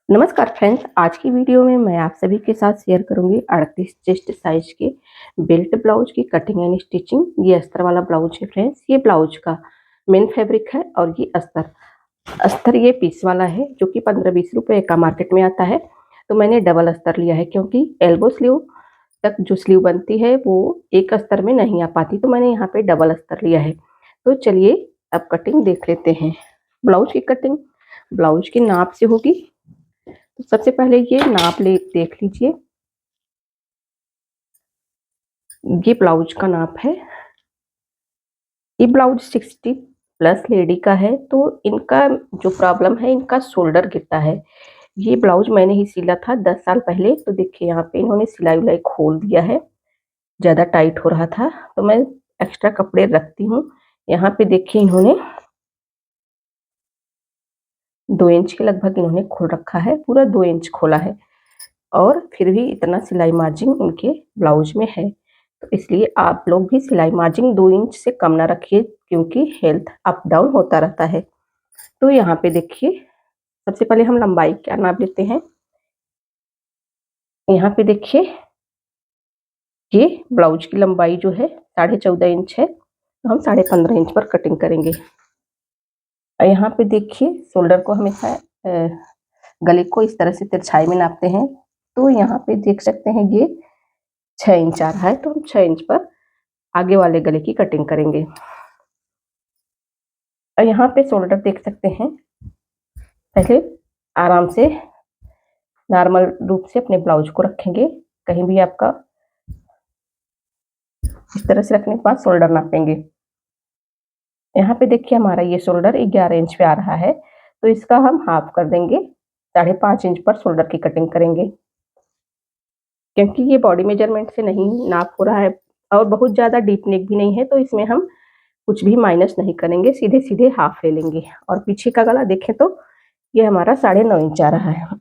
नमस्कार फ्रेंड्स, आज की वीडियो में मैं आप सभी के साथ शेयर करूंगी 38 चेस्ट साइज के बेल्ट ब्लाउज की कटिंग एंड स्टिचिंग। ये अस्तर वाला ब्लाउज है फ्रेंड्स। ये ब्लाउज का मेन फैब्रिक है और ये अस्तर अस्तर ये पीस वाला है जो कि 15-20 रुपए का मार्केट में आता है। तो मैंने डबल अस्तर लिया है क्योंकि एल्बो स्लीव तक जो स्लीव बनती है वो एक अस्तर में नहीं आ पाती, तो मैंने यहाँ पे डबल अस्तर लिया है। तो चलिए अब कटिंग देख लेते हैं। ब्लाउज की कटिंग ब्लाउज की नाप से होगी। तो सबसे पहले ये नाप ले देख लीजिए। ये ब्लाउज का नाप है। ये ब्लाउज 60 प्लस लेडी का है। तो इनका जो प्रॉब्लम है, इनका शोल्डर गिरता है। ये ब्लाउज मैंने ही सिला था 10 साल पहले। तो देखिए यहाँ पे इन्होंने सिलाई उलाई खोल दिया है, ज़्यादा टाइट हो रहा था तो मैं एक्स्ट्रा कपड़े रखती हूँ। यहाँ पे देखिए इन्होंने 2 इंच के लगभग इन्होंने खोल रखा है, पूरा 2 इंच खोला है और फिर भी इतना सिलाई मार्जिन उनके ब्लाउज में है। तो इसलिए आप लोग भी सिलाई मार्जिन 2 इंच से कम ना रखिए क्योंकि हेल्थ अप डाउन होता रहता है। तो यहाँ पे देखिए सबसे पहले हम लंबाई क्या नाप लेते हैं। यहाँ पे देखिए ये ब्लाउज की लंबाई जो है 14.5 इंच है, तो हम 15.5 इंच पर कटिंग करेंगे। और यहाँ पे देखिए शोल्डर को हमेशा गले को इस तरह से तिरछाई में नापते हैं। तो यहाँ पे देख सकते हैं ये 6 इंच आ रहा है, तो हम 6 इंच पर आगे वाले गले की कटिंग करेंगे। और यहाँ पे शोल्डर देख सकते हैं। पहले आराम से नॉर्मल रूप से अपने ब्लाउज को रखेंगे, कहीं भी आपका इस तरह से रखने के बाद शोल्डर नापेंगे। यहाँ पे देखिए हमारा ये शोल्डर 11 इंच पे आ रहा है, तो इसका हम हाफ कर देंगे। 5.5 इंच पर शोल्डर की कटिंग करेंगे क्योंकि ये बॉडी मेजरमेंट से नहीं नाप हो रहा है और बहुत ज़्यादा डीप नेक भी नहीं है, तो इसमें हम कुछ भी माइनस नहीं करेंगे, सीधे सीधे हाफ ले लेंगे। और पीछे का गला देखें तो ये हमारा 9.5 इंच आ रहा है।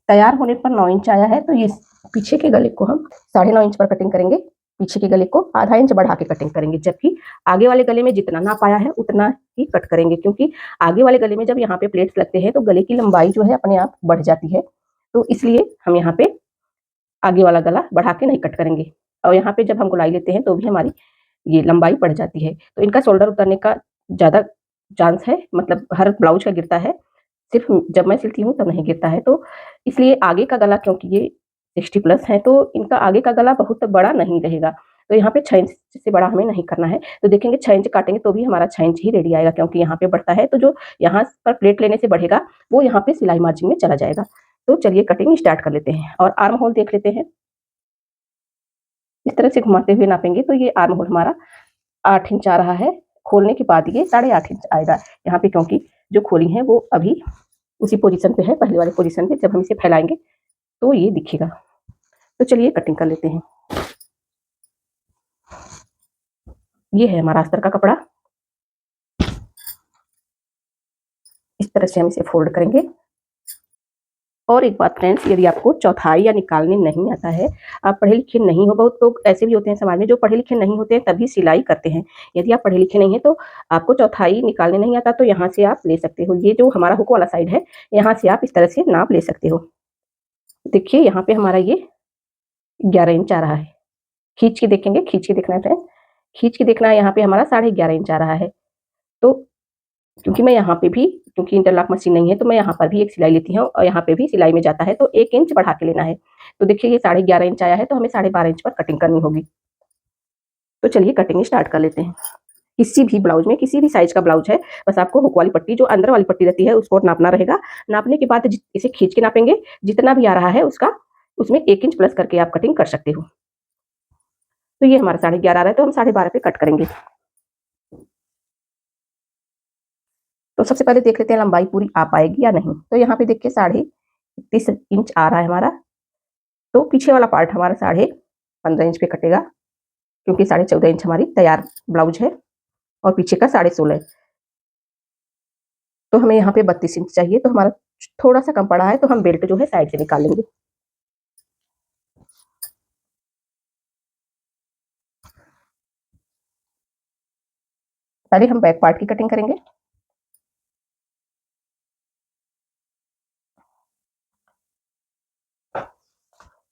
तैयार होने पर 9 इंच आया है, तो ये पीछे के गले को हम 9.5 इंच पर कटिंग करेंगे। पीछे के गले को आधा इंच बढ़ा के कटिंग करेंगे, जबकि आगे वाले गले में जितना नाप आया है उतना ही कट करेंगे, क्योंकि आगे वाले गले में जब यहाँ पे प्लेट्स लगते हैं तो गले की लंबाई जो है अपने आप बढ़ जाती है। तो इसलिए हम यहाँ पे आगे वाला गला बढ़ा के नहीं कट करेंगे। और यहाँ पे जब हम गोलाई लेते हैं तो भी हमारी ये लंबाई बढ़ जाती है। तो इनका शोल्डर उतरने का ज़्यादा चांस है, मतलब हर ब्लाउज का गिरता है, सिर्फ जब मैं सिलती हूँ तब नहीं गिरता है। तो इसलिए आगे का गला, क्योंकि ये 60 प्लस है तो इनका आगे का गला बहुत बड़ा नहीं रहेगा। तो यहाँ पे 6 इंच से बड़ा हमें नहीं करना है। तो देखेंगे 6 इंच काटेंगे तो भी हमारा 6 इंच ही रेडी आएगा, क्योंकि यहाँ पे बढ़ता है तो जो यहाँ पर प्लेट लेने से बढ़ेगा वो यहाँ पे सिलाई मार्जिन में चला जाएगा। तो चलिए कटिंग स्टार्ट कर लेते हैं और आर्म होल देख लेते हैं। इस तरह से घुमाते हुए नापेंगे तो ये आर्म होल हमारा 8 इंच आ रहा है। खोलने के बाद ये 8.5 इंच आएगा। यहाँ पे क्योंकि जो खोली है वो अभी उसी पोजीशन पे है, पहले वाले पोजीशन पे। जब हम इसे फैलाएंगे तो ये दिखेगा। तो चलिए कटिंग कर लेते हैं। ये है हमारा अस्तर का कपड़ा। इस तरह से हम इसे फोल्ड करेंगे। और एक बात फ्रेंड्स, यदि आपको चौथाई या निकालने नहीं आता है, आप पढ़े लिखे नहीं हो, बहुत लोग ऐसे भी होते हैं समाज में जो पढ़े लिखे नहीं होते हैं तभी सिलाई करते हैं। यदि आप पढ़े लिखे नहीं है तो आपको चौथाई निकालने नहीं आता, तो यहाँ से आप ले सकते हो। ये जो हमारा हुक वाला साइड है, यहाँ से आप इस तरह से नाप ले सकते हो। देखिए यहाँ पे हमारा ये 11 इंच आ रहा है। खींच के देखेंगे, खींच के देखना है फ्रेंड्स, खींच के देखना है। यहाँ पे हमारा 11.5 इंच आ रहा है। तो क्योंकि मैं यहाँ पे भी, क्योंकि इंटरलॉक मशीन नहीं है तो मैं यहाँ पर भी एक सिलाई लेती हूँ और यहाँ पे भी सिलाई में जाता है, तो 1 इंच बढ़ा के लेना है। तो देखिए ये 11.5 इंच आया है, तो हमें 12.5 इंच पर कटिंग करनी होगी। तो चलिए कटिंग स्टार्ट कर लेते हैं। किसी भी ब्लाउज में, किसी भी साइज का ब्लाउज है, बस आपको हुक वाली पट्टी, जो अंदर वाली पट्टी रहती है, उसको नापना रहेगा। नापने के बाद इसे खींच के नापेंगे, जितना भी आ रहा है उसका उसमें 1 इंच प्लस करके आप कटिंग कर सकते हो। तो ये हमारा 11.5 आ रहा है, तो हम 12.5 पे कट करेंगे। तो सबसे पहले देख लेते हैं लंबाई पूरी आ पाएगी या नहीं। तो यहाँ पे देखिए 31 इंच आ रहा है हमारा। तो पीछे वाला पार्ट हमारा 15.5 इंच पे कटेगा, क्योंकि 14.5 इंच हमारी तैयार ब्लाउज है और पीछे का 16.5। तो हमें यहाँ पे 32 इंच चाहिए, तो हमारा थोड़ा सा कम पड़ा है तो हम बेल्ट जो है साइड से निकाल लेंगे। पहले हम बैक पार्ट की कटिंग करेंगे।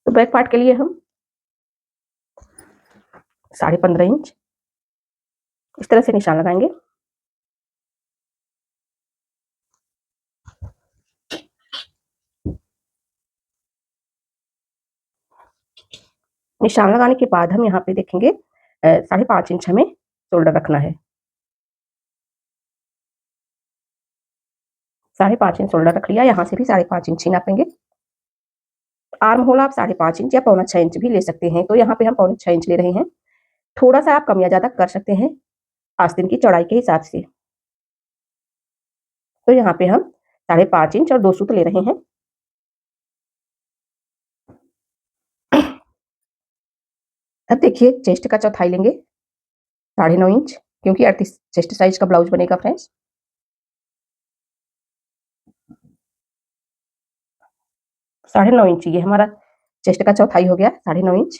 तो बैक पार्ट के लिए हम 15.5 इंच इस तरह से निशान लगाएंगे। निशान लगाने के बाद हम यहाँ पे देखेंगे 5.5 इंच हमें शोल्डर रखना है। 5.5 इंच शोल्डर रख लिया। यहाँ से भी 5.5 इंच ही नापेंगे। आर्म होल आप 5.5 इंच या 6.25 इंच भी ले सकते हैं। तो यहाँ पे हम 6.25 इंच ले रहे हैं। थोड़ा सा आप कम या ज्यादा कर सकते हैं आस्तीन की चौड़ाई के हिसाब से। तो यहाँ पे हम 5.5 इंच और 2 सूत ले रहे हैं। अब देखिए चेस्ट का चौथाई लेंगे 9.5 इंच, क्योंकि 38 चेस्ट साइज का ब्लाउज बनेगा फ्रेंड्स। साढ़े 9 इंच ये हमारा चेस्ट का चौथाई हो गया, 9.5 इंच।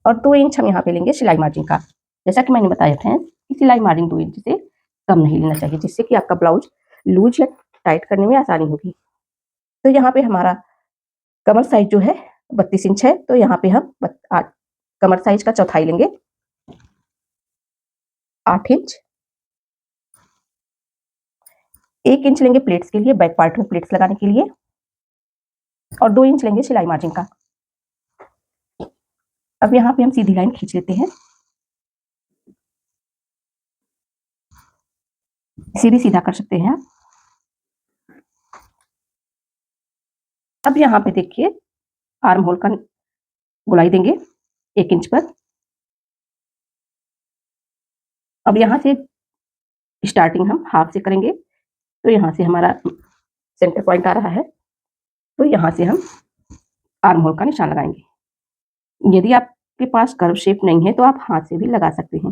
और 2 इंच हम यहाँ पे लेंगे सिलाई मार्जिन का। जैसा कि मैंने बताया था कि सिलाई मार्जिन 2 इंच से कम नहीं लेना चाहिए, जिससे कि आपका ब्लाउज लूज या टाइट करने में आसानी होगी। तो यहाँ पे हमारा कमर साइज जो है 32 इंच है। तो यहाँ पे हम कमर साइज का चौथाई लेंगे 8 इंच। 1 इंच लेंगे प्लेट्स के लिए, बैक पार्ट में प्लेट्स लगाने के लिए, और 2 इंच लेंगे सिलाई मार्जिन का। अब यहाँ पे हम सीधी लाइन खींच लेते हैं। सीधी सीधा कर सकते हैं आप। अब यहाँ पे देखिए आर्म होल का गोलाई देंगे 1 इंच पर। अब यहाँ से स्टार्टिंग हम हाफ से करेंगे। तो यहाँ से हमारा सेंटर पॉइंट आ रहा है। तो यहाँ से हम आर्म होल का निशान लगाएंगे। यदि आपके पास कर्व शेप नहीं है तो आप हाथ से भी लगा सकते हैं।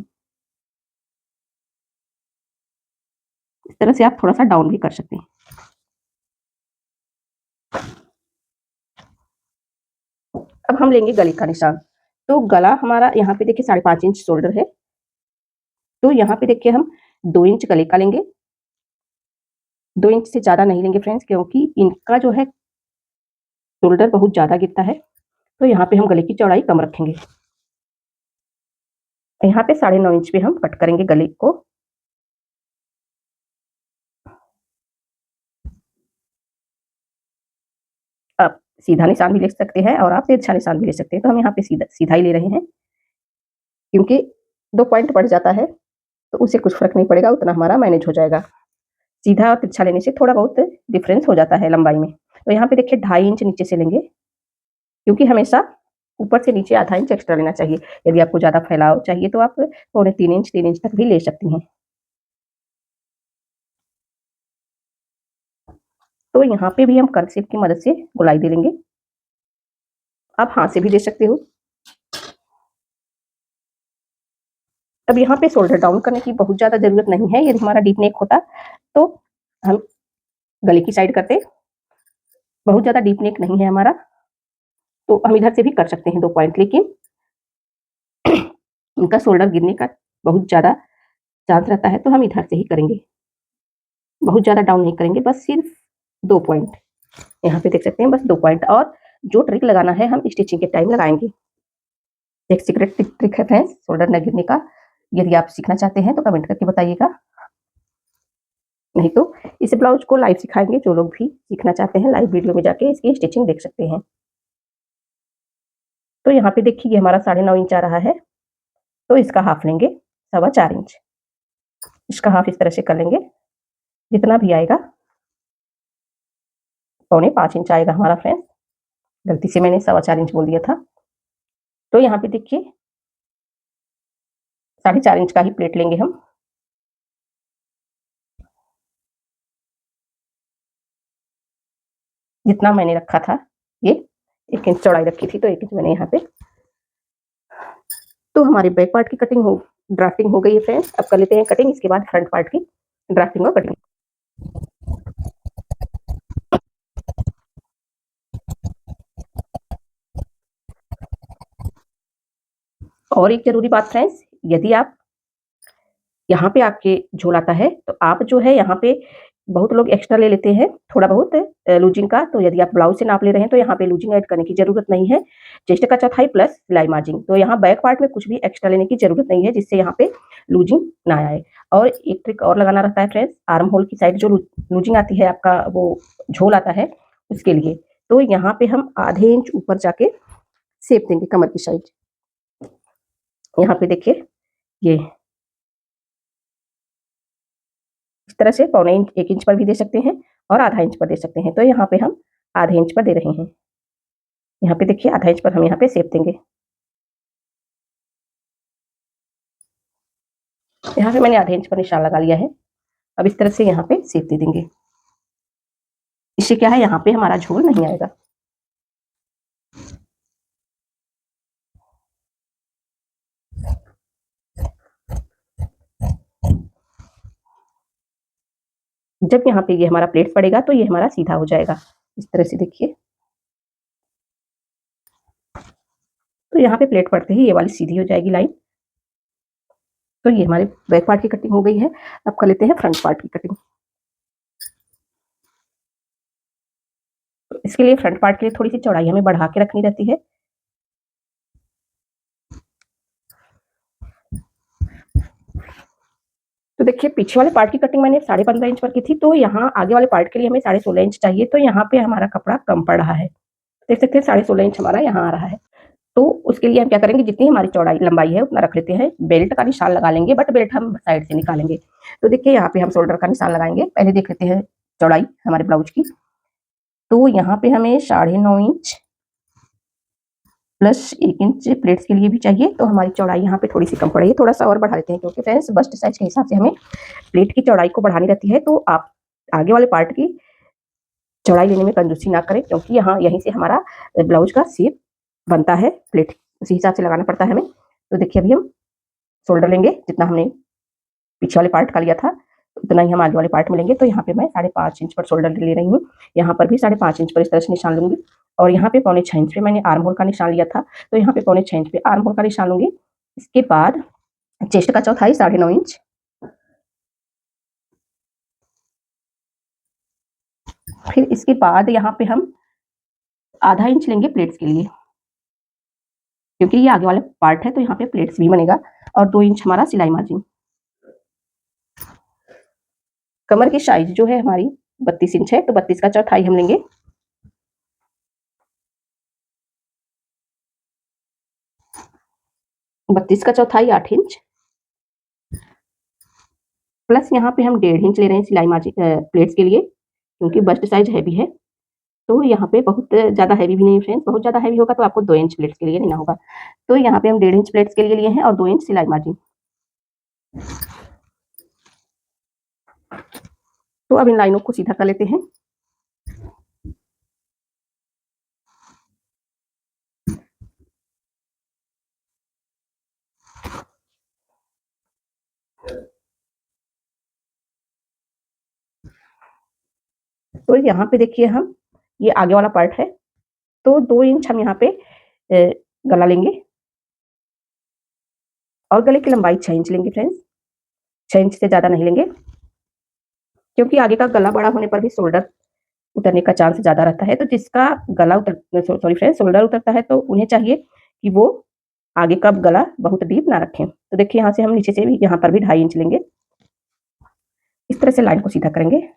इस तरह से आप थोड़ा सा डाउन भी कर सकते हैं। अब हम लेंगे गले का निशान। तो गला हमारा यहाँ पे देखिए 5.5 इंच शोल्डर है। तो यहाँ पे देखिए हम 2 इंच गले का लेंगे। 2 इंच से ज्यादा नहीं लेंगे फ्रेंड्स, क्योंकि इनका जो है शोल्डर बहुत ज्यादा गिरता है। तो यहाँ पे हम गले की चौड़ाई कम रखेंगे। यहाँ पे 9.5 इंच पे हम कट करेंगे गले को। आप सीधा निशान भी ले सकते हैं और आप तिरछा निशान भी ले सकते हैं। तो हम यहाँ पे सीधा ही ले रहे हैं, क्योंकि 2 पॉइंट बढ़ जाता है तो उससे कुछ फर्क नहीं पड़ेगा, उतना हमारा मैनेज हो जाएगा। सीधा और तिरछा लेने से थोड़ा बहुत डिफरेंस हो जाता है लंबाई में। तो यहाँ पे देखिए 2.5 इंच नीचे से लेंगे, क्योंकि हमेशा ऊपर से नीचे आधा इंच एक्स्ट्रा लेना चाहिए। यदि आपको ज्यादा फैलाव चाहिए तो आप 3 इंच तक भी ले सकती हैं। तो यहाँ पे भी हम कर्व शेप की मदद से गोलाई दे लेंगे। आप हाथ से भी दे सकते हो। अब यहाँ पे शोल्डर डाउन करने की बहुत ज्यादा जरूरत नहीं है। यदि हमारा डीप नेक होता तो हम गले की साइड करते। बहुत ज्यादा डीप नेक नहीं है हमारा, तो हम इधर से भी कर सकते हैं 2 पॉइंट, लेकिन उनका शोल्डर गिरने का बहुत ज्यादा चांस रहता है, तो हम इधर से ही करेंगे। बहुत ज्यादा डाउन नहीं करेंगे, बस सिर्फ 2 पॉइंट। यहाँ पे देख सकते हैं बस 2 पॉइंट। और जो ट्रिक लगाना है हम स्टिचिंग के टाइम लगाएंगे। एक सीक्रेट ट्रिक है फ्रेंड्स शोल्डर न गिरने का। यदि आप सीखना चाहते हैं तो कमेंट करके बताइएगा, नहीं तो इस ब्लाउज को लाइव सिखाएंगे। जो लोग भी सीखना चाहते हैं लाइव वीडियो में जाके इसकी स्टिचिंग देख सकते हैं। तो यहाँ पे देखिए हमारा 9.5 इंच आ रहा है। तो इसका हाफ लेंगे 4.25 इंच। इसका हाफ इस तरह से कर लेंगे, जितना भी आएगा 5.25 इंच आएगा हमारा फ्रेंड्स। गलती से मैंने 4.25 इंच बोल दिया था। तो यहाँ पे देखिए 4.5 इंच का ही प्लेट लेंगे हम। जितना मैंने रखा था 1 इंच चौड़ाई रखी थी तो 1 इंच मैंने यहाँ पे। तो हमारी बैक पार्ट की ड्राफ्टिंग हो गई है फ्रेंड्स। अब कर लेते हैं कटिंग, इसके बाद फ्रंट पार्ट की ड्राफ्टिंग और कटिंग। और एक जरूरी बात फ्रेंड्स, यदि आप यहाँ पे आपके झोल आता है तो आप जो है यहाँ पे बहुत लोग एक्स्ट्रा ले लेते हैं थोड़ा बहुत लूजिंग का। तो यदि आप ब्लाउज से नाप ले रहे हैं तो यहाँ पे लूजिंग ऐड करने की जरूरत नहीं है। चेस्ट का चौथाई प्लस सिलाई मार्जिन, तो यहाँ बैक पार्ट में कुछ भी एक्स्ट्रा लेने की जरूरत नहीं है जिससे यहाँ पे लूजिंग ना आए। और एक ट्रिक और लगाना रहता है फ्रेंड्स, आर्म होल की साइड जो लूजिंग आती है, आपका वो झोल आता है उसके लिए। तो यहाँ पे हम आधे इंच ऊपर जाके सेप देंगे कमर की साइड। यहाँ पे देखिए ये इस तरह से पौने इंच 1 इंच पर भी दे सकते हैं और आधा इंच पर दे सकते हैं। तो यहाँ पे हम आधे इंच पर दे रहे हैं। यहाँ पे देखिए आधा इंच पर हम यहाँ पे सेप देंगे। यहाँ पे मैंने आधे इंच पर निशान लगा लिया है। अब इस तरह से यहाँ पे सेप दे देंगे। इससे क्या है, यहाँ पे हमारा झोल नहीं आएगा। जब यहाँ पे ये हमारा प्लेट पड़ेगा तो ये हमारा सीधा हो जाएगा। इस तरह से देखिए, तो यहाँ पे प्लेट पड़ते ही ये वाली सीधी हो जाएगी लाइन। तो ये हमारे बैक पार्ट की कटिंग हो गई है। अब कर लेते हैं फ्रंट पार्ट की कटिंग। तो इसके लिए फ्रंट पार्ट के लिए थोड़ी सी चौड़ाई हमें बढ़ा के रखनी रहती है। तो देखिए पीछे वाले पार्ट की कटिंग मैंने 15.5 इंच पर की थी, तो यहाँ आगे वाले पार्ट के लिए हमें 16.5 इंच चाहिए। तो यहाँ पे हमारा कपड़ा कम पड़ रहा है, देख सकते हैं 16.5 इंच हमारा यहाँ आ रहा है। तो उसके लिए हम क्या करेंगे, जितनी हमारी चौड़ाई लंबाई है उतना रख लेते हैं। बेल्ट का निशान लगा लेंगे, बट बेल्ट हम साइड से निकालेंगे। तो देखिए यहाँ पे हम शोल्डर का निशान लगाएंगे। पहले देख लेते हैं चौड़ाई हमारे ब्लाउज की। तो यहाँ पे हमें 9.5 इंच प्लस 1 इंच प्लेट्स के लिए भी चाहिए। तो हमारी चौड़ाई यहाँ पे थोड़ी सी कम पड़ेगी, थोड़ा सा और बढ़ा लेते हैं, क्योंकि फ्रेंड्स बस्ट साइज के हिसाब से हमें प्लेट की चौड़ाई को बढ़ानी रहती है। तो आप आगे वाले पार्ट की चौड़ाई लेने में कंजूसी ना करें, क्योंकि यहाँ यहीं से हमारा ब्लाउज का शेप बनता है। प्लेट उसी हिसाब से लगाना पड़ता है हमें। तो देखिए अभी हम शोल्डर लेंगे, जितना हमने पीछे वाले पार्ट का लिया था उतना ही हम आगे वाले पार्ट में लेंगे। तो यहाँ पे मैं 5.5 इंच पर शोल्डर ले रही हूँ। यहाँ पर भी 5.5 इंच पर इस तरह से निशान लूंगी। और यहाँ पे 5.25 इंच पे मैंने आर्म होल का निशान लिया था, तो यहाँ पे 5.25 इंच पे आर्म होल का निशान लूंगी। इसके बाद चेस्ट का चौथाई 9.5 इंच, फिर इसके बाद यहाँ पे हम आधा इंच लेंगे प्लेट्स के लिए, क्योंकि ये आगे वाला पार्ट है तो यहाँ पे प्लेट्स भी बनेगा। और 2 इंच हमारा सिलाई मार्जिन। कमर की साइज जो है हमारी 32 इंच है, तो 32 का चौथाई हम लेंगे। बत्तीस का चौथाई 8 इंच प्लस यहाँ पे हम 1.5 इंच ले रहे हैं सिलाई मार्जिन प्लेट्स के लिए, क्योंकि बस्ट साइज हैवी है। तो यहाँ पे बहुत ज़्यादा हैवी भी नहीं फ्रेंड्स, बहुत ज़्यादा हैवी होगा तो आपको 2 इंच प्लेट्स के लिए लेना होगा। तो यहाँ पे हम 1.5 इंच प्लेट्स के लिए लिए हैं और 2 इंच सिलाई मार्जिन। तो अब इन लाइनों को सीधा कर लेते हैं। तो यहाँ पे देखिए हम, ये आगे वाला पार्ट है, तो 2 इंच हम यहाँ पे गला लेंगे और गले की लंबाई 6 इंच लेंगे फ्रेंड्स। 6 इंच से ज़्यादा नहीं लेंगे, क्योंकि आगे का गला बड़ा होने पर भी शोल्डर उतरने का चांस ज़्यादा रहता है। तो जिसका गला सॉरी फ्रेंड्स शोल्डर उतरता है तो उन्हें चाहिए कि वो आगे का गला बहुत डीप ना रखें। तो देखिए यहाँ से हम नीचे से भी यहाँ पर भी 2.5 इंच लेंगे। इस तरह से लाइन को सीधा करेंगे।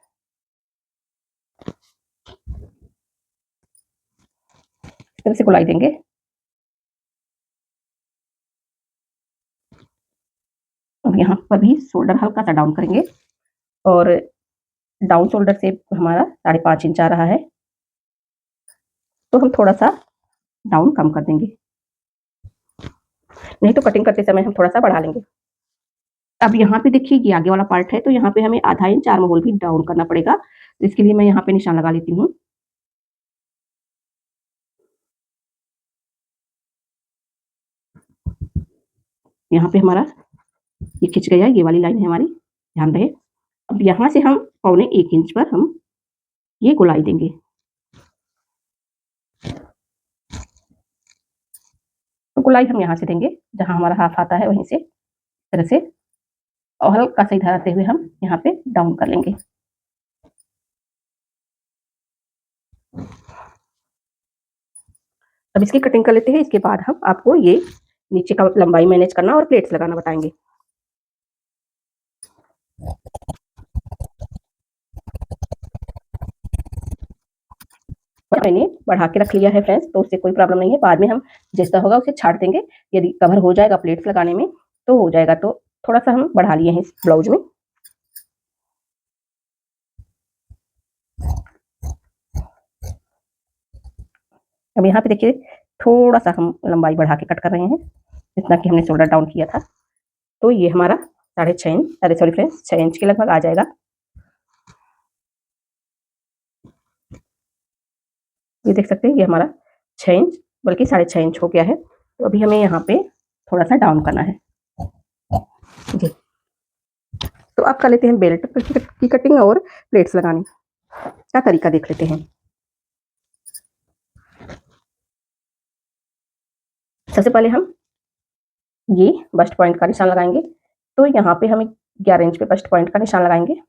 इस तरह से गोलाई देंगे। अब यहाँ पर भी शोल्डर हल्का सा डाउन करेंगे और डाउन शोल्डर से हमारा 5.5 इंच आ रहा है, तो हम थोड़ा सा डाउन कम कर देंगे, नहीं तो कटिंग करते समय हम थोड़ा सा बढ़ा लेंगे। अब यहाँ पे देखिए ये आगे वाला पार्ट है, तो यहाँ पे हमें आधा इंच आर्म होल भी डाउन करना पड़ेगा। इसके लिए मैं यहाँ पे निशान लगा लेती हूँ। यहाँ पे हमारा ये खिंच गया, ये वाली लाइन है हमारी, ध्यान रहे। अब यहाँ से हम 1.25 इंच पर हम ये गोलाई देंगे। तो गोलाई हम यहाँ से देंगे जहाँ हमारा हाफ आता है वहीं से, इस तरह से, और हल्का सा इधर आते हुए हम यहाँ पे डाउन कर लेंगे। अब इसकी कटिंग कर लेते हैं। इसके बाद हम आपको ये नीचे का लंबाई मैनेज करना और प्लेट्स लगाना बताएंगे। मैंने बढ़ा के रख लिया है फ्रेंड्स, तो उससे कोई प्रॉब्लम नहीं है, बाद में हम जैसा होगा उसे छाट देंगे। यदि कवर हो जाएगा प्लेट्स लगाने में तो हो जाएगा, तो थोड़ा सा हम बढ़ा लिए हैं इस ब्लाउज में। अब यहाँ पे देखिए थोड़ा सा हम लंबाई बढ़ा के कट कर रहे हैं, जितना कि हमने शोल्डर डाउन किया था। तो ये हमारा 6.5 इंच, अरे सॉरी फ्रेंड्स, 6 इंच के लगभग आ जाएगा। ये देख सकते हैं ये हमारा 6 इंच बल्कि 6.5 इंच हो गया है। तो अभी हमें यहाँ पे थोड़ा सा डाउन करना है जी। तो अब कर लेते हैं बेल्ट की कटिंग और प्लेट्स लगाने का तरीका देख लेते हैं। सबसे पहले हम ये बस्ट पॉइंट का निशान लगाएंगे। तो यहाँ पे हम 11 इंच पे बस्ट पॉइंट का निशान लगाएंगे।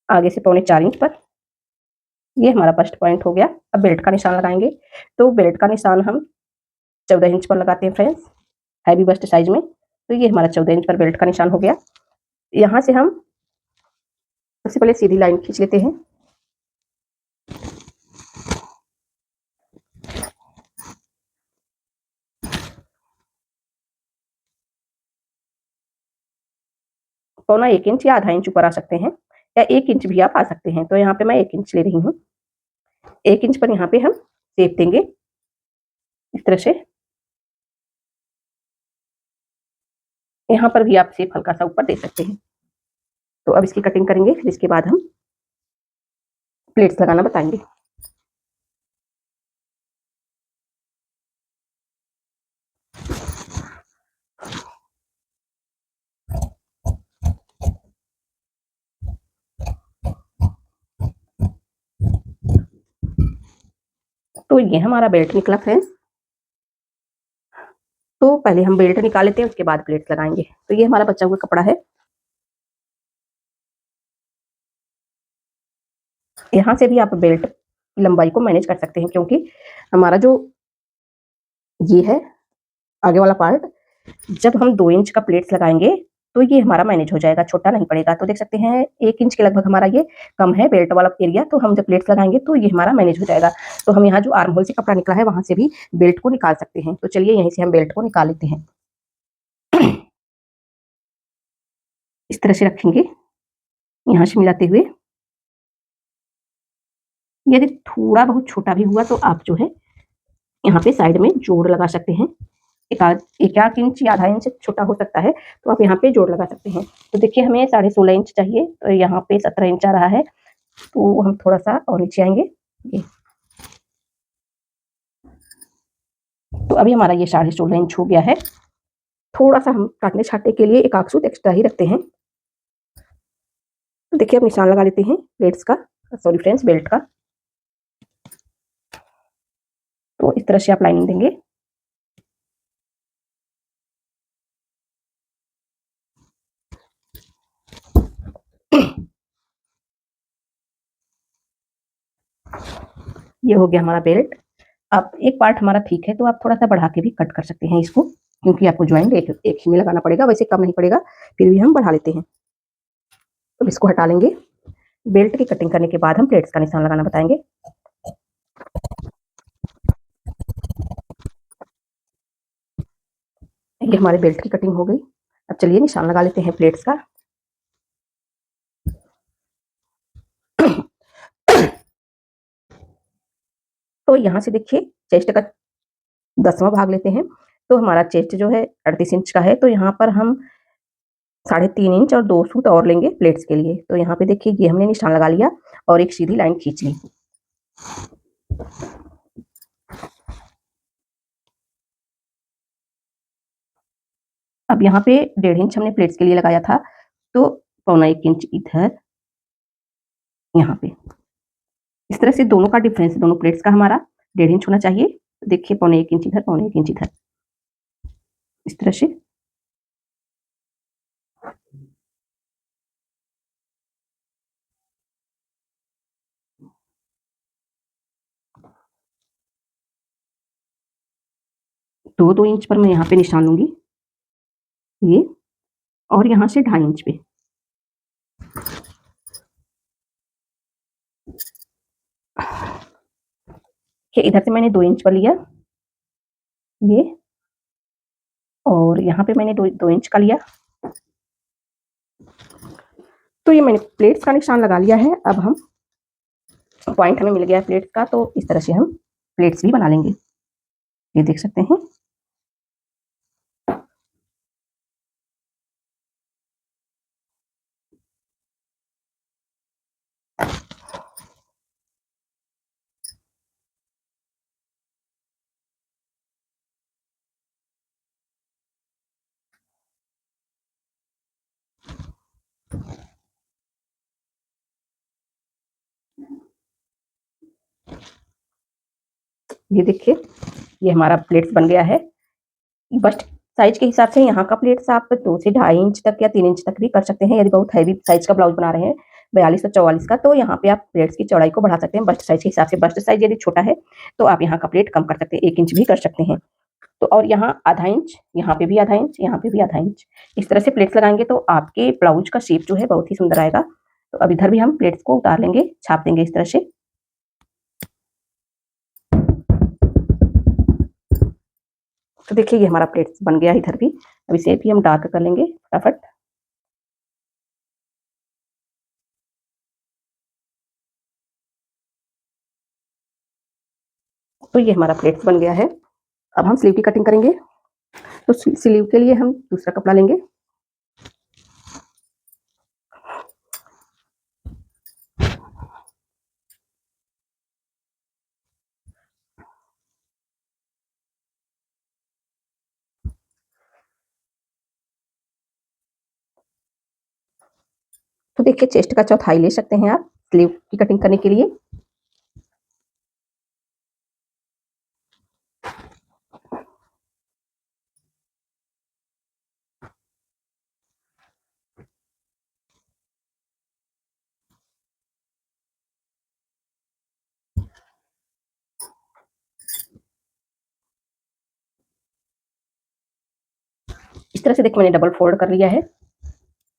आगे से 3.25 इंच पर ये हमारा बस्ट पॉइंट हो गया। अब बेल्ट का निशान लगाएंगे। तो बेल्ट का निशान हम 14 इंच पर लगाते हैं फ्रेंड्स, हैवी बस्ट साइज में। तो ये हमारा 14 इंच पर बेल्ट का निशान हो गया। यहाँ से हम सबसे पहले सीधी लाइन खींच लेते हैं। पौना 1 इंच या आधा इंच ऊपर आ सकते हैं, या 1 इंच भी आप आ सकते हैं। तो यहाँ पे मैं 1 इंच ले रही हूँ। 1 इंच पर यहाँ पे हम शेप देंगे इस तरह से। यहाँ पर भी आप शेप हल्का सा ऊपर दे सकते हैं। तो अब इसकी कटिंग करेंगे, फिर इसके बाद हम प्लेट्स लगाना बताएंगे। तो ये हमारा बेल्ट निकला फ्रेंड्स। तो पहले हम बेल्ट निकाल लेते हैं, उसके बाद प्लेट्स लगाएंगे। तो ये हमारा बचा हुआ कपड़ा है। यहाँ से भी आप बेल्ट की लंबाई को मैनेज कर सकते हैं, क्योंकि हमारा जो ये है आगे वाला पार्ट, जब हम 2 इंच का प्लेट्स लगाएंगे तो ये हमारा मैनेज हो जाएगा, छोटा नहीं पड़ेगा। तो देख सकते हैं 1 इंच के लगभग हमारा ये कम है बेल्ट वाला एरिया। तो हम जब प्लेट्स लगाएंगे तो ये हमारा मैनेज हो जाएगा। तो हम यहाँ जो आर्म होल से कपड़ा निकला है वहां से भी बेल्ट को निकाल सकते हैं। तो चलिए यहीं से हम बेल्ट को निकाल लेते हैं। इस तरह से रखेंगे यहाँ से मिलाते हुए। यदि थोड़ा बहुत छोटा भी हुआ तो आप जो है यहाँ पे साइड में जोड़ लगा सकते हैं। एक आध इंच या आधा इंच छोटा हो सकता है, तो आप यहाँ पे जोड़ लगा सकते हैं। तो देखिए हमें 16.5 इंच चाहिए, तो यहाँ पे 17 इंच आ रहा है। तो हम थोड़ा सा और नीचे आएंगे ये। तो अभी हमारा ये 16.5 इंच हो गया है। थोड़ा सा हम काटने छाटने के लिए एक आध सूत एक्स्ट्रा ही रखते हैं। तो देखिए अब निशान लगा लेते हैं प्लेट्स का, सॉरी फ्रेंड्स, बेल्ट का। तो इस तरह से आप लाइनिंग देंगे। ये हो गया हमारा बेल्ट। अब एक पार्ट हमारा ठीक है, तो आप थोड़ा सा बढ़ा के भी कट कर सकते हैं इसको, क्योंकि आपको ज्वाइंट एक ही में लगाना पड़ेगा, वैसे कम नहीं पड़ेगा, फिर भी हम बढ़ा लेते हैं। तो इसको हटा लेंगे। बेल्ट की कटिंग करने के बाद हम प्लेट्स का निशान लगाना बताएंगे। ये हमारे बेल्ट की कटिंग हो गई। अब चलिए निशान लगा लेते हैं प्लेट्स का। तो यहाँ से देखिए चेस्ट का 10वां भाग लेते हैं। तो हमारा चेस्ट जो है 38 इंच का है। तो यहाँ पर हम 3.5 इंच और 2 सूत और लेंगे प्लेट्स के लिए। तो यहाँ पे देखिए ये हमने निशान लगा लिया और एक सीधी लाइन खींच ली। अब यहाँ पे 1.5 इंच हमने प्लेट्स के लिए लगाया था, तो 1.25 इंच इधर, यहाँ पे इस तरह से दोनों का डिफरेंस, दोनों प्लेट्स का हमारा 1.5 इंच होना चाहिए। देखिए 1.25 इंच इधर, 1.25 इंच इधर, इस तरह से। दो इंच पर मैं यहाँ पे निशान लूंगी, ये, और यहाँ से 2.5 इंच पे। इधर से मैंने 2 इंच पर लिया, ये, और यहाँ पे मैंने 2 इंच का लिया। तो ये मैंने प्लेट्स का निशान लगा लिया है। अब हम पॉइंट हमें मिल गया है प्लेट्स का, तो इस तरह से हम प्लेट्स भी बना लेंगे, ये देख सकते हैं। ये देखिए, ये हमारा प्लेट्स बन गया है। बस्ट साइज के हिसाब से यहाँ का प्लेट्स आप 2 से 2.5 इंच तक या 3 इंच तक भी कर सकते हैं। यदि बहुत हैवी साइज का ब्लाउज बना रहे हैं 42 और 44 का, तो यहाँ पे आप प्लेट्स की चौड़ाई को बढ़ा सकते हैं बस्ट साइज के हिसाब से। बस्ट साइज यदि छोटा है तो आप यहाँ का प्लेट कम कर सकते हैं, 1 इंच भी कर सकते हैं। तो और यहाँ आधा इंच, यहाँ पे भी आधा इंच, यहाँ पे भी आधा इंच, इस तरह से प्लेट्स लगाएंगे तो आपके ब्लाउज का शेप जो है बहुत ही सुंदर आएगा। तो अब इधर भी हम प्लेट्स को उतार लेंगे, छाप देंगे इस तरह से। तो देखिए ये हमारा प्लेट्स बन गया इधर भी। अब इसे भी हम डार्क कर लेंगे फटाफट। तो ये हमारा प्लेट्स बन गया है। अब हम स्लीव की कटिंग करेंगे। तो स्लीव के लिए हम दूसरा कपड़ा लेंगे। तो देखिए चेस्ट का चौथाई ले सकते हैं आप स्लीव की कटिंग करने के लिए। इस तरह से देखिए मैंने डबल फोल्ड कर लिया है।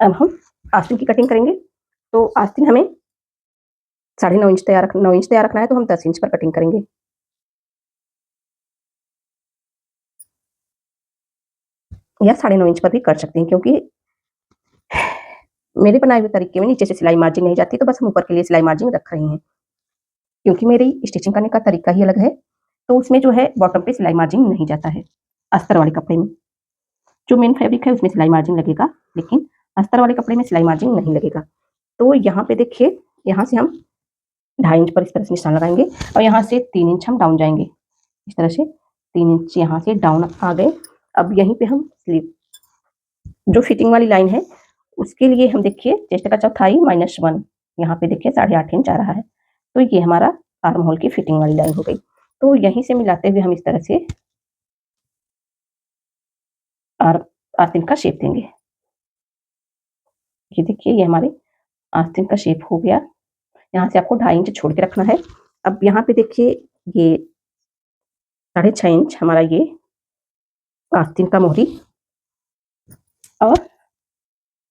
अब हम आस्तीन की कटिंग करेंगे। तो आस्तीन हमें 9.5 इंच तैयार 9 इंच तैयार रखना है, तो हम 10 इंच पर कटिंग करेंगे। या 9.5 इंच पर भी कर सकते हैं, क्योंकि मेरे बनाए हुए तरीके में नीचे से सिलाई मार्जिन नहीं जाती, तो बस हम ऊपर के लिए सिलाई मार्जिन रख रहे हैं। क्योंकि मेरी स्टिचिंग करने का तरीका ही अलग है, तो उसमें जो है बॉटम पे सिलाई मार्जिन नहीं जाता है। अस्तर वाले कपड़े में जो मेन फैब्रिक है उसमें सिलाई मार्जिन लगेगा, लेकिन अस्तर वाले कपड़े में सिलाई मार्जिन नहीं लगेगा। तो यहाँ पे देखिए, यहाँ से हम 2.5 इंच पर इस तरह से निशान लगाएंगे, और यहाँ से 3 इंच हम डाउन जाएंगे। इस तरह से 3 इंच यहाँ से डाउन आ गए। अब यहीं पे हम स्लीव जो फिटिंग वाली लाइन है उसके लिए हम देखिए चेस्ट का चौथाई -1, यहाँ पे देखिए 8.5 इंच आ रहा है। तो ये हमारा आर्म होल की फिटिंग वाली लाइन हो गई। तो यहीं से मिलाते हुए हम इस तरह से आस्तीन का शेप देंगे। ये देखिए ये हमारे आस्तीन का शेप हो गया। यहाँ से आपको 2.5 इंच छोड़ के रखना है। अब यहाँ पे देखिए ये 6.5 इंच हमारा ये आस्तीन का मोहरी, और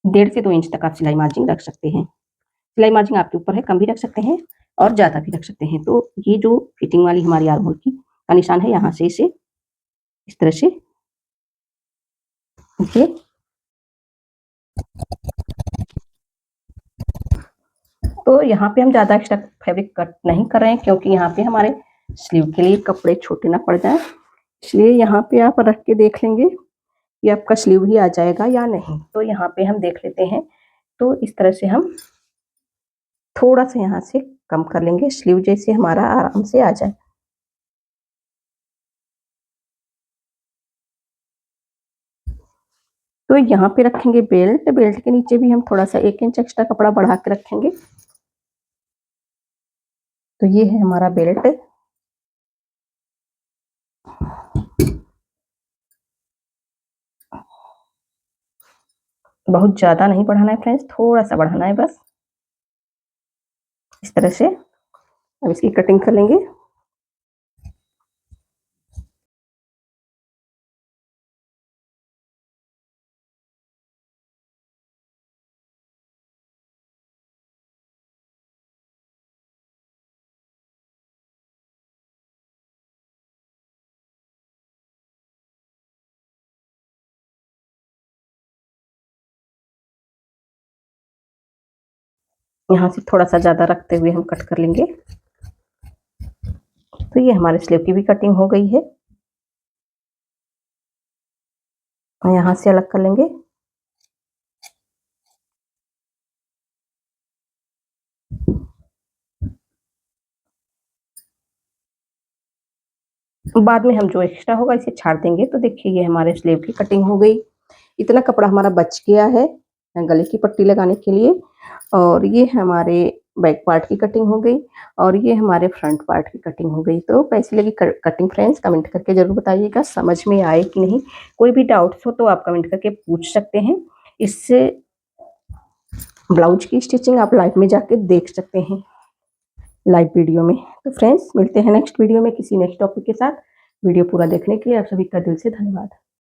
1.5 से 2 इंच तक आप सिलाई मार्जिन रख सकते हैं। सिलाई मार्जिन आपके ऊपर है, कम भी रख सकते हैं और ज़्यादा भी रख सकते हैं। तो ये जो फिटिंग वाली हमारी आर्म होल की का निशान है, यहाँ से इसे इस तरह से ये तो यहाँ पे हम ज़्यादा एक्स्ट्रा फैब्रिक कट नहीं कर रहे हैं, क्योंकि यहाँ पे हमारे स्लीव के लिए कपड़े छोटे ना पड़ जाए, इसलिए यहाँ पे आप रख के देख लेंगे कि आपका स्लीव ही आ जाएगा या नहीं। तो यहाँ पे हम देख लेते हैं। तो इस तरह से हम थोड़ा सा यहाँ से कम कर लेंगे, स्लीव जैसे हमारा आराम से आ जाए। तो यहाँ पे रखेंगे बेल्ट, बेल्ट के नीचे भी हम थोड़ा सा 1 इंच एक्स्ट्रा कपड़ा बढ़ा के रखेंगे। तो ये है हमारा बेल्ट। बहुत ज्यादा नहीं बढ़ाना है फ्रेंड्स, थोड़ा सा बढ़ाना है बस, इस तरह से। अब इसकी कटिंग कर लेंगे। यहाँ से थोड़ा सा ज्यादा रखते हुए हम कट कर लेंगे। तो ये हमारे स्लीव की भी कटिंग हो गई है। यहाँ से अलग कर लेंगे। बाद में हम जो एक्स्ट्रा होगा इसे छाड़ देंगे। तो देखिए ये हमारे स्लीव की कटिंग हो गई। इतना कपड़ा हमारा बच गया है गले की पट्टी लगाने के लिए। और ये हमारे बैक पार्ट की कटिंग हो गई और ये हमारे फ्रंट पार्ट की कटिंग हो गई। तो कैसी लगी कटिंग फ्रेंड्स, कमेंट करके जरूर बताइएगा, समझ में आए कि नहीं। कोई भी डाउट्स हो तो आप कमेंट करके पूछ सकते हैं। इससे ब्लाउज की स्टिचिंग आप लाइव में जाके देख सकते हैं, लाइव वीडियो में। तो फ्रेंड्स मिलते हैं नेक्स्ट वीडियो में किसी नेक्स्ट टॉपिक के साथ। वीडियो पूरा देखने के लिए आप सभी का दिल से धन्यवाद।